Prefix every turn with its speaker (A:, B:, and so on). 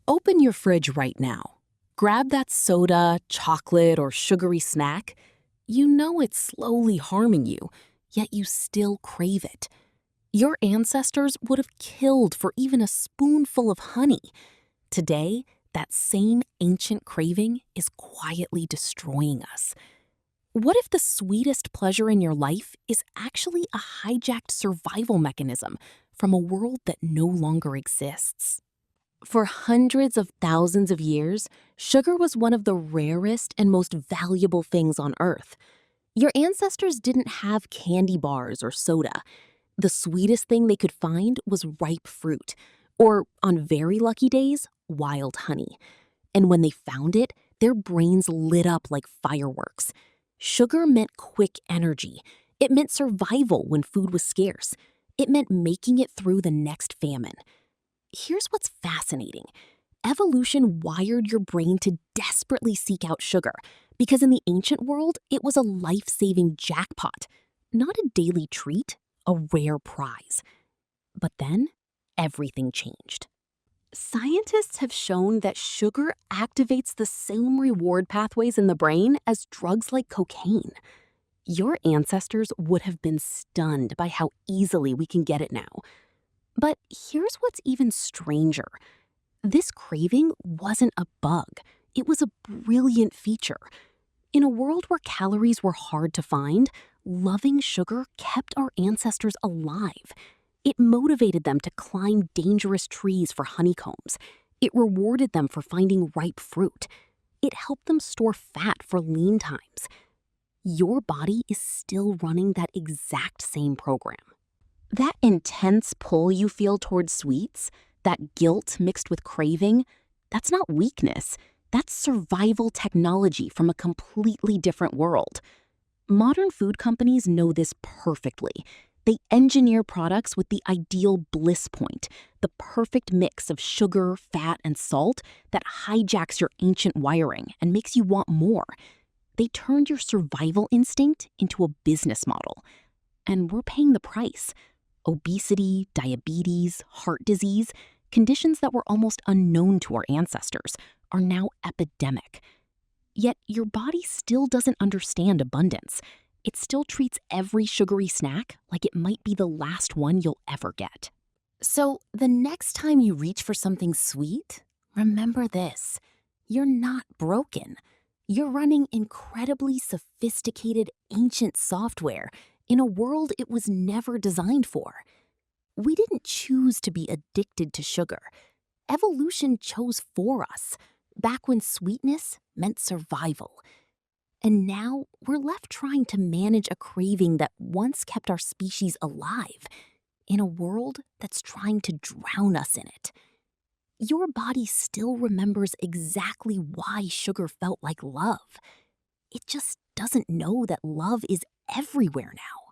A: Open your fridge right now. Grab that soda, chocolate, or sugary snack. You know it's slowly harming you, yet you still crave it. Your ancestors would have killed for even a spoonful of honey. Today, that same ancient craving is quietly destroying us. What if the sweetest pleasure in your life is actually a hijacked survival mechanism from a world that no longer exists? For hundreds of thousands of years, sugar was one of the rarest and most valuable things on Earth. Your ancestors didn't have candy bars or soda. The sweetest thing they could find was ripe fruit, or on very lucky days, wild honey. And when they found it, their brains lit up like fireworks. Sugar meant quick energy. It meant survival when food was scarce. It meant making it through the next famine. Here's what's fascinating. Evolution wired your brain to desperately seek out sugar because in the ancient world, it was a life-saving jackpot, not a daily treat, a rare prize. But then, everything changed. Scientists have shown that sugar activates the same reward pathways in the brain as drugs like cocaine. Your ancestors would have been stunned by how easily we can get it now. But here's what's even stranger. This craving wasn't a bug. It was a brilliant feature. In a world where calories were hard to find, loving sugar kept our ancestors alive. It motivated them to climb dangerous trees for honeycombs. It rewarded them for finding ripe fruit. It helped them store fat for lean times. Your body is still running that exact same program. That intense pull you feel towards sweets, that guilt mixed with craving, that's not weakness. That's survival technology from a completely different world. Modern food companies know this perfectly. They engineer products with the ideal bliss point, the perfect mix of sugar, fat, and salt that hijacks your ancient wiring and makes you want more. They turned your survival instinct into a business model. And we're paying the price. Obesity, diabetes, heart disease, conditions that were almost unknown to our ancestors, are now epidemic. Yet your body still doesn't understand abundance. It still treats every sugary snack like it might be the last one you'll ever get. So the next time you reach for something sweet, remember this: you're not broken. You're running incredibly sophisticated ancient software in a world it was never designed for. We didn't choose to be addicted to sugar. Evolution chose for us, back when sweetness meant survival. And now we're left trying to manage a craving that once kept our species alive, in a world that's trying to drown us in it. Your body still remembers exactly why sugar felt like love. It just doesn't know that love is everywhere now.